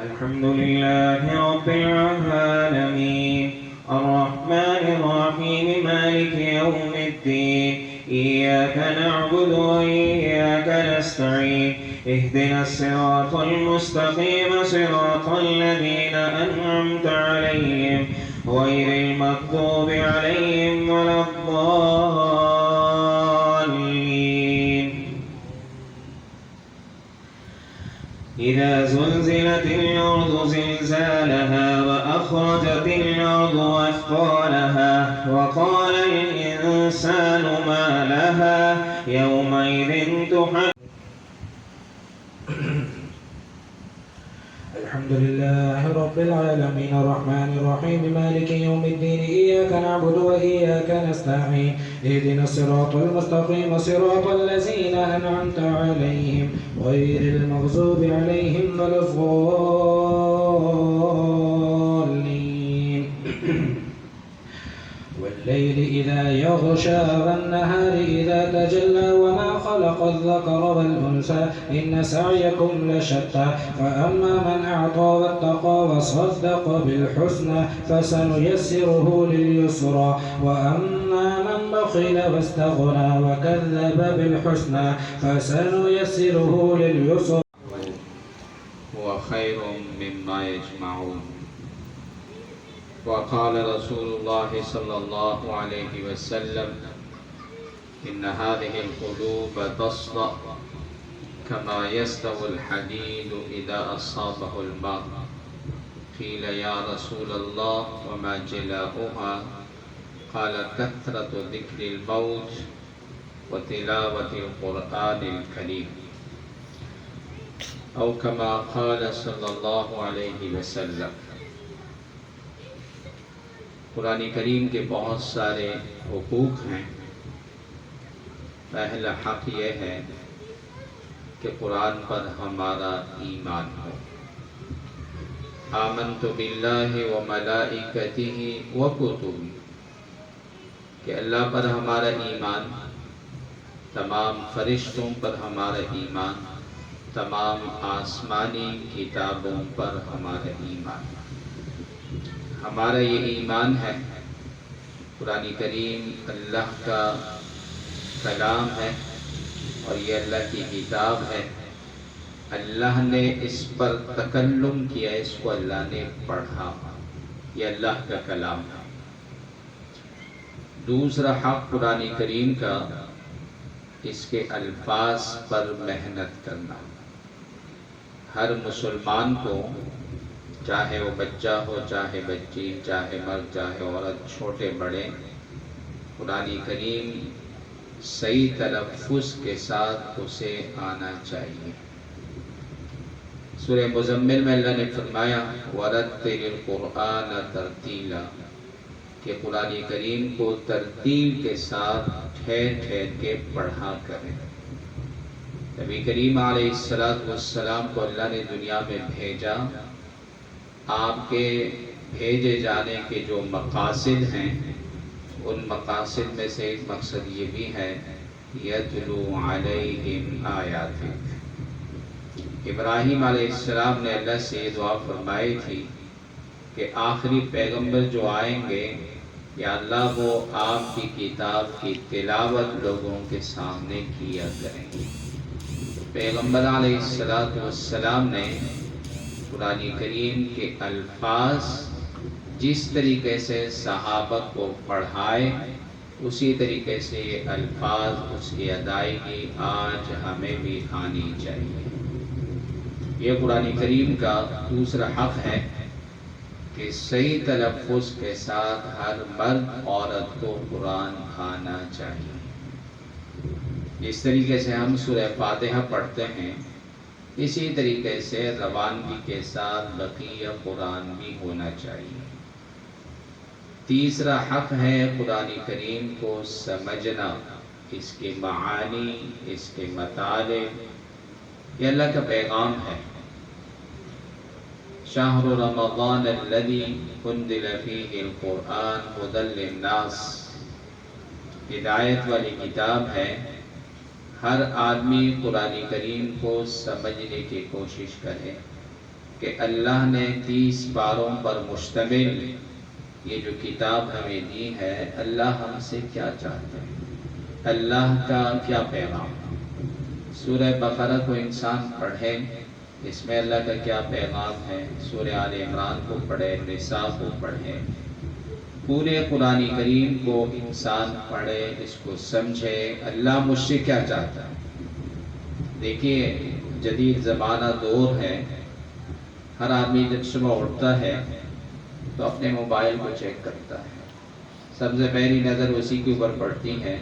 الحمد لله رب العالمين الرحمن الرحيم مالك يوم الدين إياك نعبد وإياك نستعين اهدنا الصراط المستقيم صراط الذين أنعمت عليهم غير المغضوب عليهم ولا الضالين. إذا زلزلت الأرض زلزالها وأخرجت الأرض أثقالها وقال الإنسان ما لها يومئذ تحدث. الحمد لله رب العالمين الرحمن الرحيم مالك يوم الدين إياك نعبد وإياك نستعين اهدنا الصراط المستقيم صراط الذين أنعمت عليهم غير المغضوب عليهم ولا الضالين. والليل إذا يغشى والنهار إذا تجلى وما خلق الذكر والأنثى إن سعيكم لشتى فأما من أعطى واتقى وصدق بالحسنى فسنيسره لليسرى وأما من بخل واستغنى وكذب بالحسنى فسنيسره لليسرى. هو خير مما يجمعون. وقال رسول الله صلى الله عليه وسلم إن هذه القلوب تصدأ كما يصدأ الحديد إذا أصابه الماء. قيل يا رسول الله وما جلاؤها؟ قال كثرة ذكر الموت وتلاوة القرآن الكريم أو كما قال صلى الله عليه وسلم. قرآن کریم کے بہت سارے حقوق ہیں. پہلا حق یہ ہے کہ قرآن پر ہمارا ایمان ہو. آمنت باللہ و ملائکتہ و کتبہ، کہ اللہ پر ہمارا ایمان، تمام فرشتوں پر ہمارا ایمان، تمام آسمانی کتابوں پر ہمارا ایمان. ہمارا یہ ایمان ہے قرآن کریم اللہ کا کلام ہے اور یہ اللہ کی کتاب ہے. اللہ نے اس پر تکلم کیا، اس کو اللہ نے پڑھا، یہ اللہ کا کلام ہے. دوسرا حق قرآن کریم کا اس کے الفاظ پر محنت کرنا. ہر مسلمان کو، چاہے وہ بچہ ہو، چاہے بچی، چاہے مرد، چاہے عورت، چھوٹے بڑے، قرآن کریم صحیح تلفظ کے ساتھ اسے آنا چاہیے. سورہ مزمل میں اللہ نے فرمایا وَرَتِّلِ الْقُرْآنَ تَرْتِيلًا، کہ قرآن کریم کو ترتیل کے ساتھ ٹھہر ٹھہر کے پڑھا کریں. نبی کریم علیہ السلام کو اللہ نے دنیا میں بھیجا. آپ کے بھیجے جانے کے جو مقاصد ہیں ان مقاصد میں سے ایک مقصد یہ بھی ہے یتلو علیہم آیاتک. ابراہیم علیہ السلام نے اللہ سے یہ دعا فرمائی تھی کہ آخری پیغمبر جو آئیں گے یا اللہ وہ آپ کی کتاب کی تلاوت لوگوں کے سامنے کیا کریں گے. پیغمبر علیہ السلام نے قرآن کریم کے الفاظ جس طریقے سے صحابہ کو پڑھائے اسی طریقے سے یہ الفاظ، اس کی ادائیگی آج ہمیں بھی آنی چاہیے. یہ قرآن کریم کا دوسرا حق ہے کہ صحیح تلفظ کے ساتھ ہر مرد عورت کو قرآن آنا چاہیے. جس طریقے سے ہم سورہ فاتحہ پڑھتے ہیں اسی طریقے سے روانگی کے ساتھ بقیہ قرآن بھی ہونا چاہیے. تیسرا حق ہے قرآن کریم کو سمجھنا، اس کے معانی، اس کے مطالب. یہ اللہ کا پیغام ہے. شہر رمضان الذی انزل فیہ القرآن ھدی للناس، ہدایت والی کتاب ہے. ہر آدمی قرآن کریم کو سمجھنے کی کوشش کرے. کہ اللہ نے 30 پاروں پر مشتمل یہ جو کتاب ہمیں دی ہے، اللہ ہم سے کیا چاہتے ہیں، اللہ کا کیا پیغام۔ سورہ بقرہ کو انسان پڑھے، اس میں اللہ کا کیا پیغام ہے، سورہ آل عمران کو پڑھے، نساء کو پڑھے، پورے قرآن کریم کو انسان پڑھے، اس کو سمجھے اللہ مجھ سے کیا چاہتا ہے۔ دیکھیے جدید زمانہ دور ہے، ہر آدمی جب صبح اٹھتا ہے تو اپنے موبائل کو چیک کرتا ہے، سب سے پہلی نظر اسی کے اوپر پڑتی ہے۔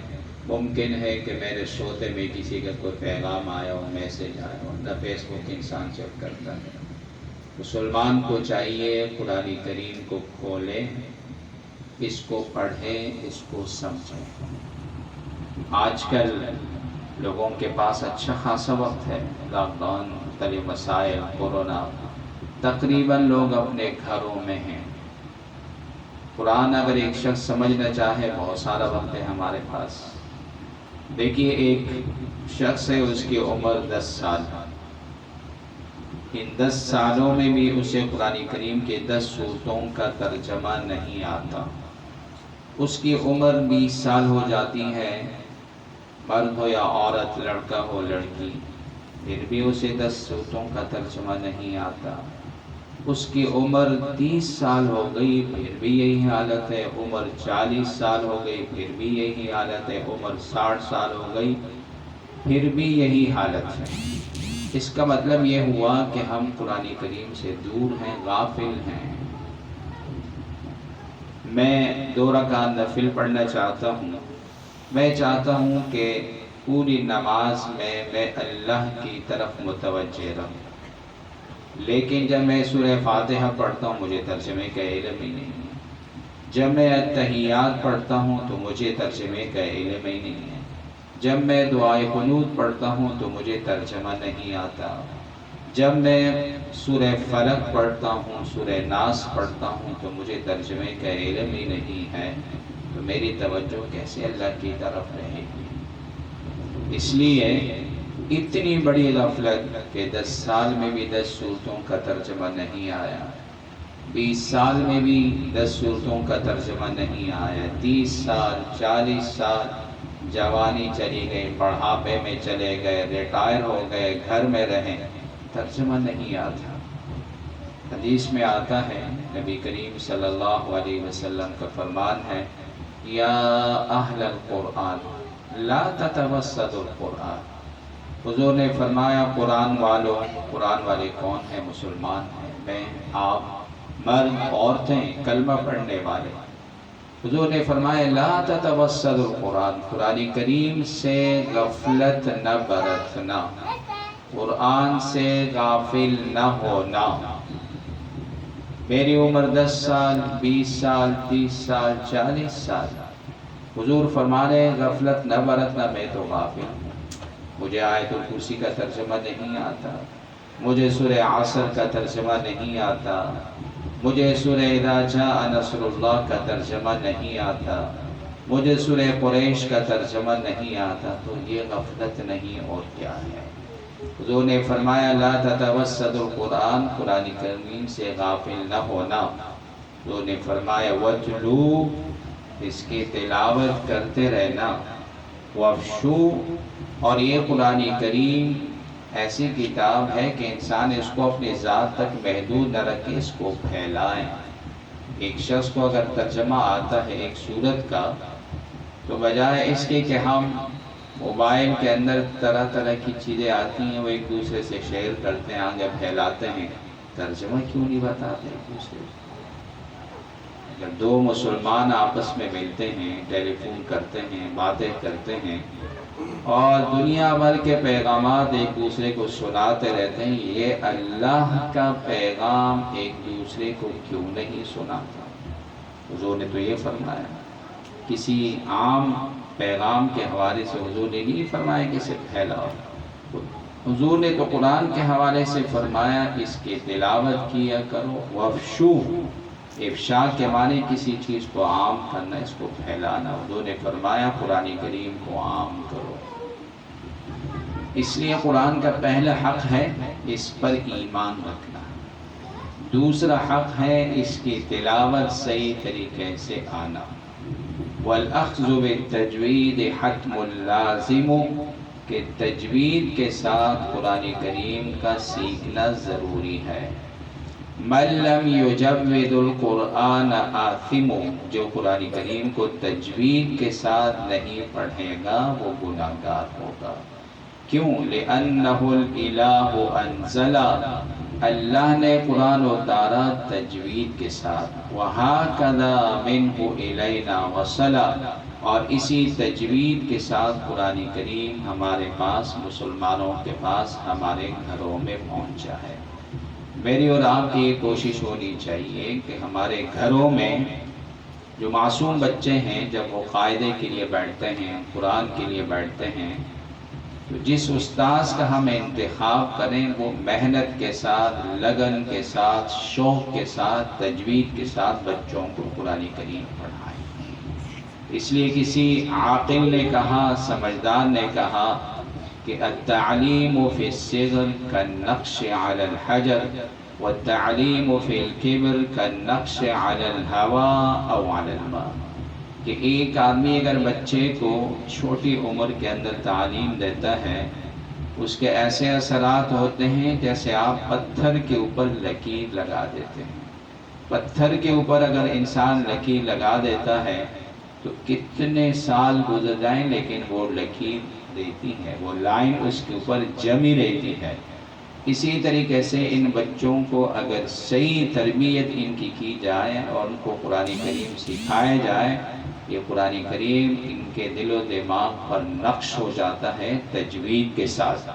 ممکن ہے کہ میرے سوتے میں کسی کا کوئی پیغام آیا ہو، میسج آیا ہو، نہ فیس بک انسان چیک کرتا ہے۔ مسلمان کو چاہیے قرآن کریم کو کھولیں، اس کو پڑھیں، اس کو سمجھیں۔ آج کل لوگوں کے پاس اچھا خاصا وقت ہے، لاک ڈاؤن، مختلف مسائل، کورونا، تقریباً لوگ اپنے گھروں میں ہیں۔ قرآن اگر ایک شخص سمجھنا چاہے بہت سارا وقت ہے ہمارے پاس۔ دیکھیے ایک شخص ہے، اس کی عمر 10 سال، ان 10 سالوں میں بھی اسے قرآن کریم کے 10 سورتوں کا ترجمہ نہیں آتا۔ اس کی عمر 20 سال ہو جاتی ہے، مرد ہو یا عورت، لڑکا ہو لڑکی، پھر بھی اسے 10 سورتوں کا ترجمہ نہیں آتا۔ اس کی عمر 30 سال ہو گئی، پھر بھی یہی حالت ہے، عمر 40 سال ہو گئی، پھر بھی یہی حالت ہے، عمر 60 سال ہو گئی، پھر بھی یہی حالت ہے۔ اس کا مطلب یہ ہوا کہ ہم قرآن کریم سے دور ہیں، غافل ہیں۔ میں 2 رکعت نفل پڑھنا چاہتا ہوں، میں چاہتا ہوں کہ پوری نماز میں اللہ کی طرف متوجہ رہوں، لیکن جب میں سورہ فاتحہ پڑھتا ہوں مجھے ترجمے کا علم ہی نہیں ہے، جب میں التحیات پڑھتا ہوں تو مجھے ترجمے کا علم ہی نہیں ہے، جب میں دعائے قنوت پڑھتا ہوں تو مجھے ترجمہ نہیں آتا، جب میں سورہ فلق پڑھتا ہوں، سورہ ناس پڑھتا ہوں تو مجھے ترجمے کا علم ہی نہیں ہے، تو میری توجہ کیسے اللہ کی طرف رہے گی؟ اس لیے اتنی بڑی غفلت کہ 10 سال میں بھی 10 سورتوں کا ترجمہ نہیں آیا، 20 سال میں بھی 10 سورتوں کا ترجمہ نہیں آیا، 30 سال، 40 سال جوانی چلی گئی، بڑھاپے میں چلے گئے، ریٹائر ہو گئے، گھر میں رہیں، ترجمہ نہیں آتا۔ حدیث میں آتا ہے، نبی کریم صلی اللہ علیہ وسلم کا فرمان ہے، یا اہل القرآن لا تتوسطوا القرآن۔ حضور نے فرمایا قرآن والوں، قرآن والے کون ہیں؟ مسلمان ہیں، میں، آپ، مرد، عورتیں، کلمہ پڑھنے والے۔ حضور نے فرمایا لا تتوسطوا القرآن، قرآن کریم سے غفلت نہ برتنا، قرآن سے غافل نہ ہونا۔ میری عمر 10 سال، 20 سال، 30 سال، 40 سال، حضور فرما رہے غفلت نہ برتنا، میں تو غافل ہوں، مجھے آیت الکرسی کا ترجمہ نہیں آتا، مجھے سورہ عصر کا ترجمہ نہیں آتا، مجھے سورہ اذا جاء نصر اللہ کا ترجمہ نہیں آتا، مجھے سورہ قریش کا ترجمہ نہیں آتا، تو یہ غفلت نہیں اور کیا ہے؟ حضور نے فرمایا لا تتوسطوا القرآن، قرآن کریم سے غافل نہ ہونا۔ حضور نے فرمایا وَاتْلُو، اس کی تلاوت کرتے رہنا، وَافْشُوا، اور یہ قرآن کریم ایسی کتاب ہے کہ انسان اس کو اپنی ذات تک محدود نہ رکھے، اس کو پھیلائیں۔ ایک شخص کو اگر ترجمہ آتا ہے ایک سورت کا، تو بجائے اس کے کہ ہم موبائل کے اندر طرح طرح کی چیزیں آتی ہیں وہ ایک دوسرے سے شیئر کرتے ہیں، آگے پھیلاتے ہیں، ترجمہ کیوں نہیں بتاتے ایک دوسرے سے؟ اگر 2 مسلمان آپس میں ملتے ہیں، ٹیلی فون کرتے ہیں، باتیں کرتے ہیں اور دنیا بھر کے پیغامات ایک دوسرے کو سناتے رہتے ہیں، یہ اللہ کا پیغام ایک دوسرے کو کیوں نہیں سناتا؟ حضور نے تو یہ فرمایا، کسی عام پیغام کے حوالے سے حضور نے نہیں فرمایا کہ اسے پھیلاؤ، حضور نے تو قرآن کے حوالے سے فرمایا اس کی تلاوت کیا کرو، وَافْشُوا، افشاء کے معنی کسی چیز کو عام کرنا، اس کو پھیلانا۔ حضور نے فرمایا قرآن کریم کو عام کرو۔ اس لیے قرآن کا پہلا حق ہے اس پر ایمان رکھنا، دوسرا حق ہے اس کی تلاوت صحیح طریقے سے آنا. والأخذ بالتجوید حتم لازم، کہ تجوید کے ساتھ قرآن کریم کا سیکھنا ضروری ہے. من لم یجود القرآن آثم، جو قرآن کریم کو تجوید کے ساتھ نہیں پڑھے گا وہ گناہگار ہوگا. کیوں؟ لأنہ الإلہ انزل، اللہ نے قرآن اتارا تجوید کے ساتھ. وَهَكَذَا مِنْهُ إِلَيْنَا وَصَلَ، اور اسی تجوید کے ساتھ قرآن کریم ہمارے پاس، مسلمانوں کے پاس، ہمارے گھروں میں پہنچا ہے. میری اور آپ کی یہ کوشش ہونی چاہیے کہ ہمارے گھروں میں جو معصوم بچے ہیں جب وہ قاعدے کے لیے بیٹھتے ہیں، قرآن کے لیے بیٹھتے ہیں، تو جس استاذ کا ہم انتخاب کریں وہ محنت کے ساتھ، لگن کے ساتھ، شوق کے ساتھ، تجوید کے ساتھ بچوں کو قرآن کریم پڑھائیں. اس لیے کسی عاقل نے کہا، سمجھدار نے کہا کہ التعلیم فی الصغر کالنقش علی الحجر والتعلیم فی الکبر کالنقش علی الہوا او علی الماء، کہ ایک آدمی اگر بچے کو چھوٹی عمر کے اندر تعلیم دیتا ہے، اس کے ایسے اثرات ہوتے ہیں جیسے آپ پتھر کے اوپر لکیر لگا دیتے ہیں. پتھر کے اوپر اگر انسان لکیر لگا دیتا ہے تو کتنے سال گزر جائیں لیکن وہ لکیر رہتی ہے، وہ لائن اس کے اوپر جمی رہتی ہے. اسی طریقے سے ان بچوں کو اگر صحیح تربیت ان کی جائے اور ان کو قرآن کریم سکھایا جائے، یہ قرآن کریم ان کے دل و دماغ پر نقش ہو جاتا ہے تجوید کے ساتھ.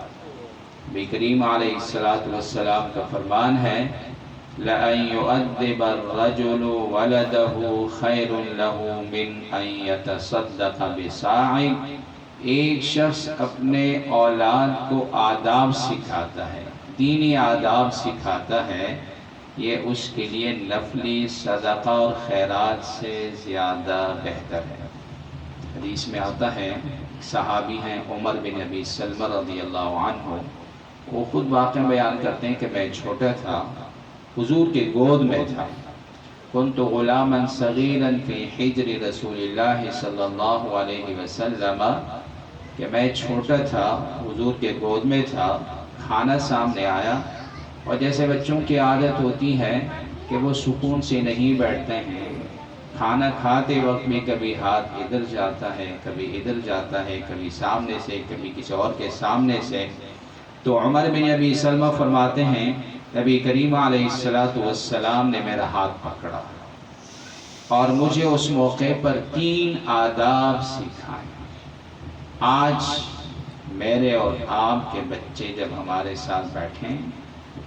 نبی کریم علیہ السلام کا فرمان ہے لَأَن يُؤَدِّبَ الرَّجُلُ وَلَدَهُ خَيْرٌ لَهُ مِنْ أَن يَتَصَدَّقَ بِصَاعٍ، ایک شخص اپنے اولاد کو آداب سکھاتا ہے، دینی آداب سکھاتا ہے، یہ اس کے لیے نفلی صدقہ اور خیرات سے زیادہ بہتر ہے. حدیث میں آتا ہے، صحابی ہیں عمر بن ابی سلمہ رضی اللہ عنہ، وہ خود واقعہ بیان کرتے ہیں کہ میں چھوٹا تھا، حضور کے گود میں تھا. كنت غلاما صغیرا فی حجر رسول اللہ صلی اللہ علیہ وسلم، کہ میں چھوٹا تھا، حضور کے گود میں تھا. کھانا سامنے آیا اور جیسے بچوں کی عادت ہوتی ہے کہ وہ سکون سے نہیں بیٹھتے ہیں، کھانا کھاتے وقت بھی کبھی ہاتھ ادھر جاتا ہے، کبھی ادھر جاتا ہے، کبھی سامنے سے، کبھی کسی اور کے سامنے سے. تو عمر بن ابی سلمہ فرماتے ہیں نبی کریم علیہ السلام نے میرا ہاتھ پکڑا اور مجھے اس موقع پر 3 آداب سکھائے. آج میرے اور آپ کے بچے جب ہمارے ساتھ بیٹھیں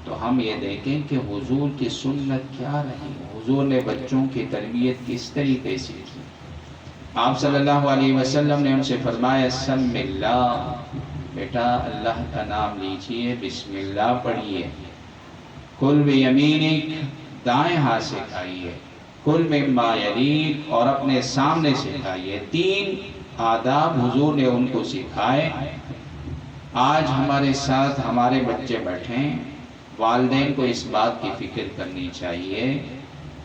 تو ہم یہ دیکھیں کہ حضور کی سنت کیا رہی، حضور نے بچوں کی تربیت کس طریقے سے کی. آپ صلی اللہ علیہ وسلم نے ان سے فرمایا سم اللہ، بیٹا اللہ کا نام لیجئے، بسم اللہ پڑھیے. کل بیمینک، دائیں ہاتھ سے کھائیے. کل مما یلیک، اور اپنے سامنے سے کھائیے. 3 آداب حضور نے ان کو سکھائے. آج ہمارے ساتھ ہمارے بچے بیٹھیں، والدین کو اس بات کی فکر کرنی چاہیے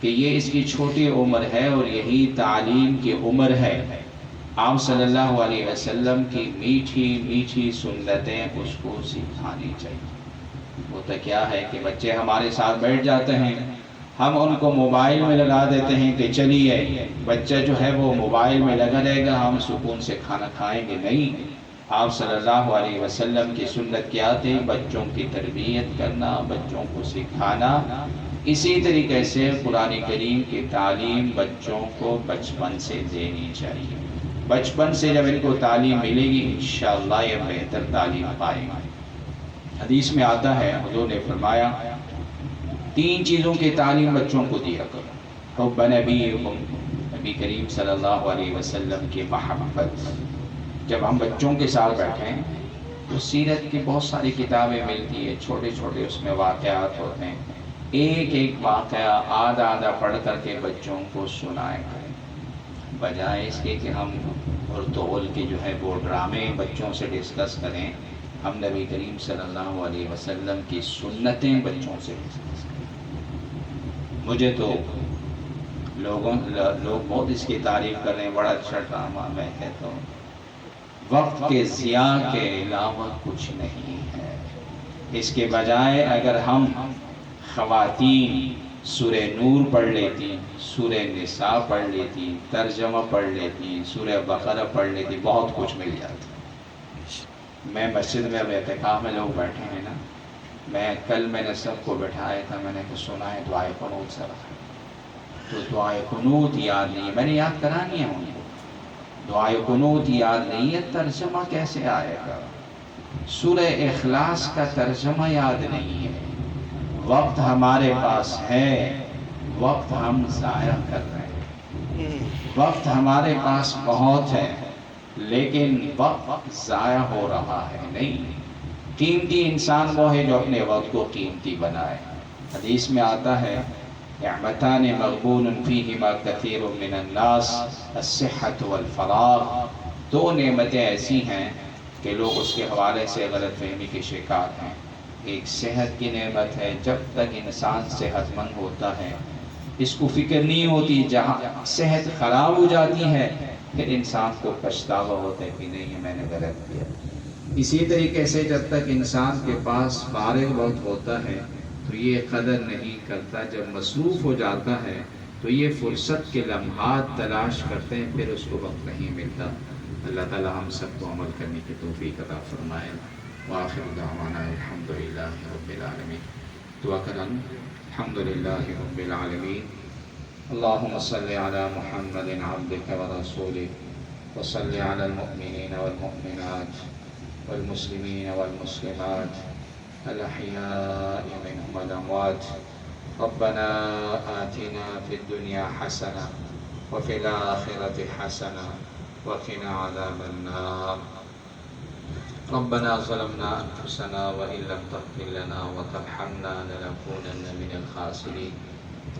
کہ یہ اس کی چھوٹی عمر ہے اور یہی تعلیم کی عمر ہے. آپ صلی اللہ علیہ وسلم کی میٹھی میٹھی سنتیں اس کو سکھانی چاہیے. ہوتا کیا ہے کہ بچے ہمارے ساتھ بیٹھ جاتے ہیں، ہم ان کو موبائل میں لگا دیتے ہیں کہ چلیے بچہ جو ہے وہ موبائل میں لگا رہے گا، ہم سکون سے کھانا کھائیں گے. نہیں، آپ صلی اللہ علیہ وسلم کی سنت کیا تھی؟ بچوں کی تربیت کرنا، بچوں کو سکھانا. اسی طریقے سے قرآن کریم کی تعلیم بچوں کو بچپن سے دینی چاہیے. بچپن سے جب ان کو تعلیم ملے گی انشاءاللہ یہ بہتر تعلیم پائیں گے. حدیث میں آتا ہے حضور نے فرمایا 3 چیزوں کی تعلیم بچوں کو دیا کرو. حب نبیکم، نبی کریم صلی اللہ علیہ وسلم کی محبت. جب ہم بچوں کے ساتھ بیٹھیں تو سیرت کی بہت ساری کتابیں ملتی ہیں، چھوٹے چھوٹے اس میں واقعات ہوتے ہیں. ایک ایک واقعہ آدھا آدھا پڑھ کر کے بچوں کو سنائے کریں، بجائے اس کے کہ ہم اردول کے جو ہے وہ ڈرامے بچوں سے ڈسکس کریں. ہم نبی کریم صلی اللہ علیہ وسلم کی سنتیں بچوں سے ڈسکس کریں. مجھے تو لوگ بہت اس کی تعریف کر رہے ہیں، بڑا اچھا ڈرامہ. میں کہتا ہوں وقت کے ضیاع کے علاوہ کچھ نہیں ہے. اس کے بجائے اگر ہم خواتین سورہ نور پڑھ لیتی، سورہ نساء پڑھ لیتی، ترجمہ پڑھ لیتی، سورہ بقرہ پڑھ لیتی، بہت کچھ مل جاتا. میں مسجد میں اب اعتکاف میں لوگ بیٹھے ہیں نا، کل میں نے سب کو بٹھایا تھا، میں نے سنا ہے دعائے قنوت سے رکھا، تو دعائے قنوت یاد نہیں ہے. میں نے یاد کرانی ہے ان کو. دعائے قنوت یاد نہیں ہے، ترجمہ کیسے آئے گا؟ سورہ اخلاص کا ترجمہ یاد نہیں ہے. وقت ہمارے پاس ہے، وقت ہم ضائع کر رہے ہیں. وقت ہمارے پاس بہت ہے لیکن وقت ضائع ہو رہا ہے. نہیں، قیمتی انسان وہ ہے جو اپنے وقت کو قیمتی بنائے. حدیث میں آتا ہے نعمتان مغبون فیہما کثیر من الناس الصحۃ والفراغ. دو نعمتیں ایسی ہیں کہ لوگ اس کے حوالے سے غلط فہمی کے شکار ہیں. ایک صحت کی نعمت ہے، جب تک انسان صحت مند ہوتا ہے اس کو فکر نہیں ہوتی. جہاں صحت خراب ہو جاتی ہے پھر انسان کو پچھتاوا ہوتا ہے کہ نہیں میں نے غلط کیا. اسی طریقے سے جب تک انسان کے پاس فارغ وقت ہوتا ہے تو یہ قدر نہیں کرتا. جب مصروف ہو جاتا ہے تو یہ فرصت کے لمحات تلاش کرتے ہیں، پھر اس کو وقت نہیں ملتا. اللہ تعالی ہم سب کو عمل کرنے کی توفیق عطا فرمائے. وآخر دعوانا الحمدللہ رب العالمین. دعا کریں. الحمدللہ رب العالمین. اللہم صلی علی محمد عبدک ورسولک وصلی علی المؤمنین والمؤمنات والمسلمین والمسلمات الأحياء منهم والأموات. ربنا آتنا في الدنيا حسنة وفي الآخرة حسنة وقنا عذاب النار. ربنا ظلمنا أنفسنا وإن لم تغفر لنا وترحمنا لنكونن من الخاسرين.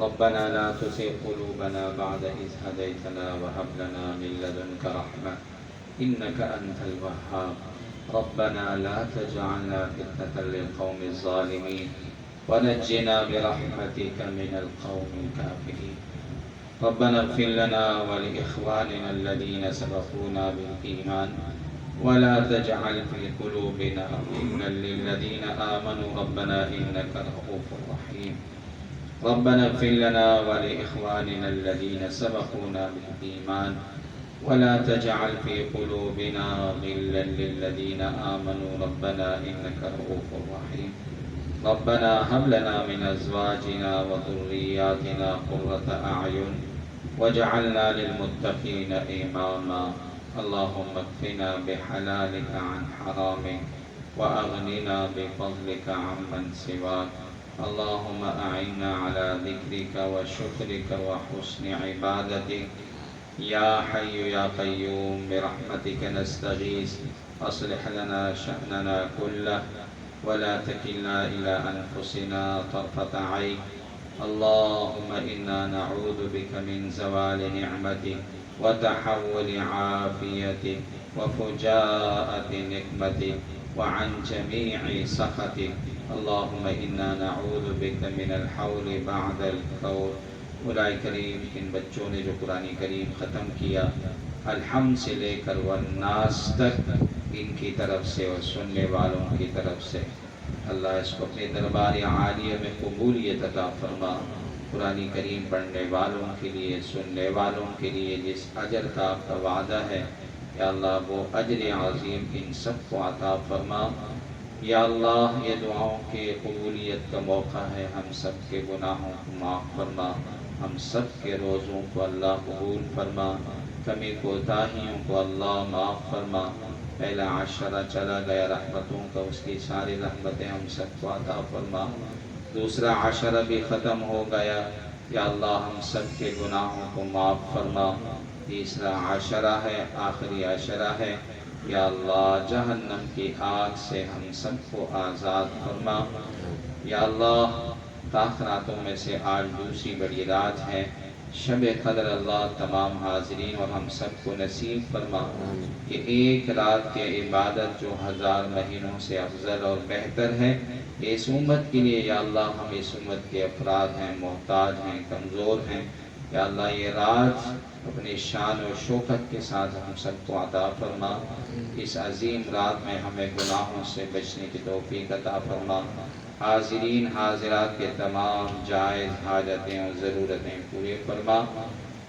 ربنا لا تزغ قلوبنا بعد إذ هديتنا وهب لنا من لدنك رحمة إنك أنت الوهاب. ربنا لا تجعلنا فتنة للقوم الظالمين ونجنا برحمتك من القوم الكافرين. ربنا اغفر لنا ولإخواننا الذين سبقونا بالإيمان ولا تجعل في قلوبنا غلا للذين آمنوا ربنا إنك رؤوف رحيم. ربنا اغفر لنا ولإخواننا الذين سبقونا بالإيمان ولا تجعل في قلوبنا غلا للذين آمنوا ربنا إنك رؤوف رحيم. ربنا هب لنا من أزواجنا وذرياتنا قرة أعين واجعلنا للمتقين إماما. اللهم اكفنا بحلالك عن حرامك وأغننا بفضلك عمن سواك. اللهم أعنا على ذكرك وشكرك وحسن عبادتك. يا حي يا قيوم برحمتك نستغيث أصلح لنا شأننا كله ولا تكلنا إلى أنفسنا طرفة عين. اللهم إنا نعوذ بك من زوال نعمتك وتحول عافيتك وفجاءة نقمتك وعن جميع سخطك. اللهم إنا نعوذ بك من الحول بعد القول. مولا کریم ان بچوں نے جو قرآن کریم ختم کیا الحمد سے لے کر والناس تک، ان کی طرف سے اور سننے والوں کی طرف سے اللہ اس کو اپنے دربار عالیہ میں قبولیت عطا فرما. قرآن کریم پڑھنے والوں کے لیے، سننے والوں کے لیے جس اجر کا آپ کا وعدہ ہے یا اللہ وہ اجر عظیم ان سب کو عطا فرما. یا اللہ یہ دعاؤں کے قبولیت کا موقع ہے، ہم سب کے گناہوں کو معاف فرما، ہم سب کے روزوں کو اللہ قبول فرما، کمی کوتاہیوں کو اللہ معاف فرما. پہلا عشرہ چلا گیا رحمتوں کا، اس کی ساری رحمتیں ہم سب کو عطا فرما. دوسرا عشرہ بھی ختم ہو گیا، یا اللہ ہم سب کے گناہوں کو معاف فرما. تیسرا عشرہ ہے، آخری عشرہ ہے، یا اللہ جہنم کی آگ سے ہم سب کو آزاد فرما. یا اللہ تاخراتوں میں سے آج دوسری بڑی رات ہے، شب قدر اللہ تمام حاضرین اور ہم سب کو نصیب فرما کہ ایک رات کی عبادت جو 1000 مہینوں سے افضل اور بہتر ہے، اس امت کے لیے یا اللہ ہم اس امت کے افراد ہیں، محتاج ہیں، کمزور ہیں، یا اللہ یہ رات اپنی شان و شوکت کے ساتھ ہم سب کو عطا فرما۔ اس عظیم رات میں ہمیں گناہوں سے بچنے کی توفیق عطا فرما۔ حاضرین حاضرات کے تمام جائز حاجتیں اور ضرورتیں پورے فرما۔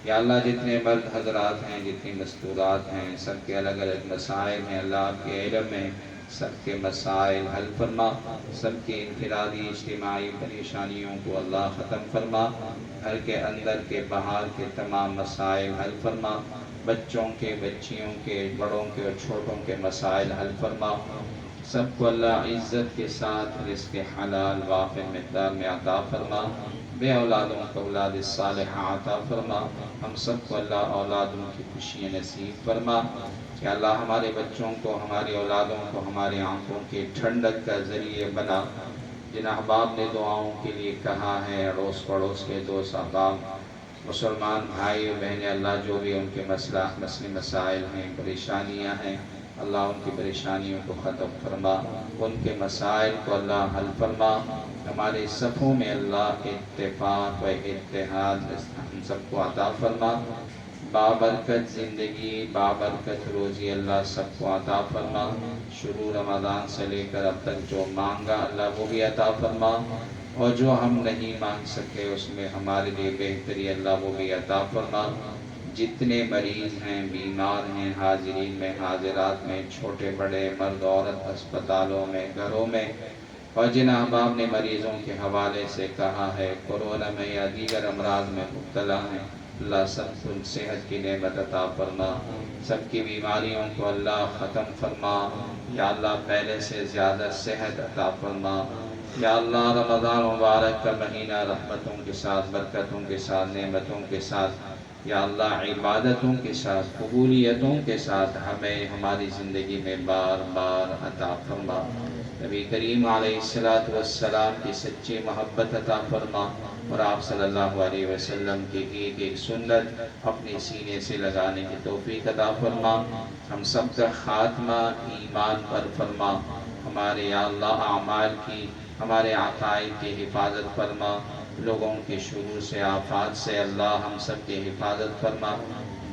یا اللہ جتنے مرد حضرات ہیں، جتنی مستورات ہیں، سب کے الگ الگ مسائل ہیں، اللہ آپ کے علم میں سب کے مسائل حل فرما، سب کے انفرادی اجتماعی پریشانیوں کو اللہ ختم فرما، گھر کے اندر کے باہر کے تمام مسائل حل فرما، بچوں کے، بچیوں کے، بڑوں کے اور چھوٹوں کے مسائل حل فرما، سب کو اللہ عزت کے ساتھ رزق حلال وافر مقدار میں عطا فرما، بے اولادوں کو اولاد صالحہ عطا فرما، ہم سب کو اللہ اولادوں کی خوشیاں نصیب فرما۔ کہ اللہ ہمارے بچوں کو، ہماری اولادوں کو ہماری آنکھوں کی ٹھنڈک کا ذریعے بنا۔ جن احباب نے دعاؤں کے لیے کہا ہے، اڑوس پڑوس کے دوست احباب، مسلمان بھائی بہنیں، اللہ جو بھی ان کے مسئلے مسائل ہیں، پریشانیاں ہیں، اللہ ان کی پریشانیوں کو ختم فرما، ان کے مسائل کو اللہ حل فرما، ہمارے صفوں میں اللہ اتفاق و اتحاد ہم سب کو عطا فرما، بابرکت زندگی، بابرکت روزی اللہ سب کو عطا فرما، شروع رمضان سے لے کر اب تک جو مانگا اللہ وہ بھی عطا فرما، اور جو ہم نہیں مانگ سکے اس میں ہمارے لیے بہتری اللہ وہ بھی عطا فرما۔ جتنے مریض ہیں، بیمار ہیں، حاضرین میں، حاضرات میں، چھوٹے بڑے، مرد عورت، اسپتالوں میں، گھروں میں، اور جن احباب نے مریضوں کے حوالے سے کہا ہے، کورونا میں یا دیگر امراض میں مبتلا ہیں، اللہ سب کو صحت کی نعمت عطا فرما، سب کی بیماریوں کو اللہ ختم فرما، یا اللہ پہلے سے زیادہ صحت عطا فرما۔ یا اللہ رمضان مبارک کا مہینہ رحمتوں کے ساتھ، برکتوں کے ساتھ، نعمتوں کے ساتھ، یا اللہ عبادتوں کے ساتھ، قبولیتوں کے ساتھ ہمیں ہماری زندگی میں بار بار عطا فرما۔ نبی کریم علیہ السلام کی سچی محبت عطا فرما، اور آپ صلی اللہ علیہ وسلم کی ایک ایک سنت اپنے سینے سے لگانے کی توفیق عطا فرما۔ ہم سب کا خاتمہ ایمان پر فرما، ہمارے یا اللہ اعمال کی، ہمارے عقائد کی حفاظت فرما، لوگوں کے شرور سے، آفات سے اللہ ہم سب کی حفاظت فرما،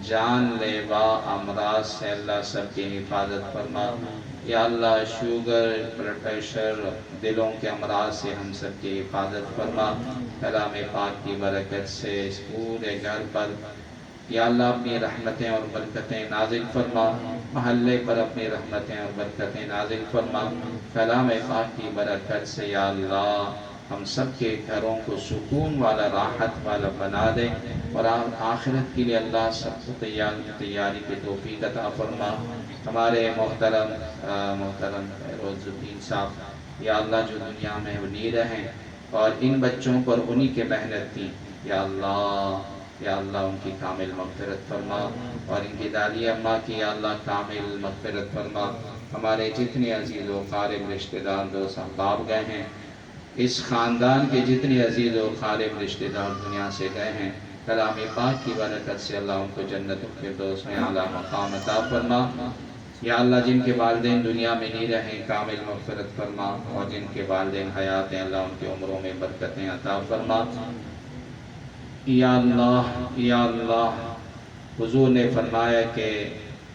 جان لیوا امراض سے اللہ سب کی حفاظت فرما، یا اللہ شوگر، بلڈ پریشر، دلوں کے امراض سے ہم سب کی حفاظت فرما، کلام پاک کی برکت سے اس پورے گھر پر یا اللہ اپنی رحمتیں اور برکتیں نازل فرما، محلے پر اپنی رحمتیں اور برکتیں نازل فرما، کلام پاک کی برکت سے یا اللہ ہم سب کے گھروں کو سکون والا، راحت والا بنا دے، اور آخرت کے لیے اللہ سب کو تیاری کی توفیق عطا فرما۔ ہمارے محترم فیروز الدین صاحب یا اللہ جو دنیا میں نہیں رہیں، اور ان بچوں پر انہی کے محنت تھی، یا اللہ ان کی کامل مغفرت فرما، اور ان کی دادی اماں کی یا اللہ کامل مغفرت فرما۔ ہمارے جتنے عزیز و قارب رشتہ دار دوست احباب گئے ہیں، اس خاندان کے جتنے عزیز و قارب رشتہ دار دنیا سے گئے ہیں، کلام پاک کی برکت سے اللہ ان کو جنت الفردوس میں اعلیٰ مقام عطا فرما۔ یا اللہ جن کے والدین دنیا میں نہیں رہیں کامل مغفرت فرما، اور جن کے والدین حیات ہیں اللہ ان کی عمروں میں برکتیں عطا فرما۔ یا اللہ حضور نے فرمایا کہ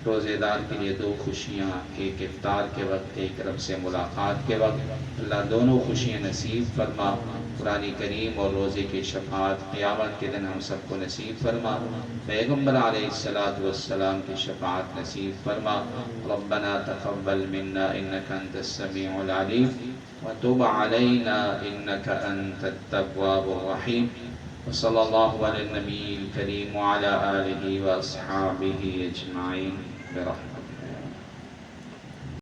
روزے دار کے لیے دو خوشیاں، ایک افطار کے وقت، ایک رب سے ملاقات کے وقت، اللہ دونوں خوشیاں نصیب فرما۔ قرآن کریم اور روزے کی شفاعت قیامت کے دن ہم سب کو نصیب فرما، پیغمبر علیہ السلام کی شفاعت نصیب فرما۔ ربنا تقبل منا انك انت السميع العليم وتب علينا انك انت التواب الرحيم، وصلى الله على النبي الكريم وعلى آله وأصحابه أجمعين برحمته۔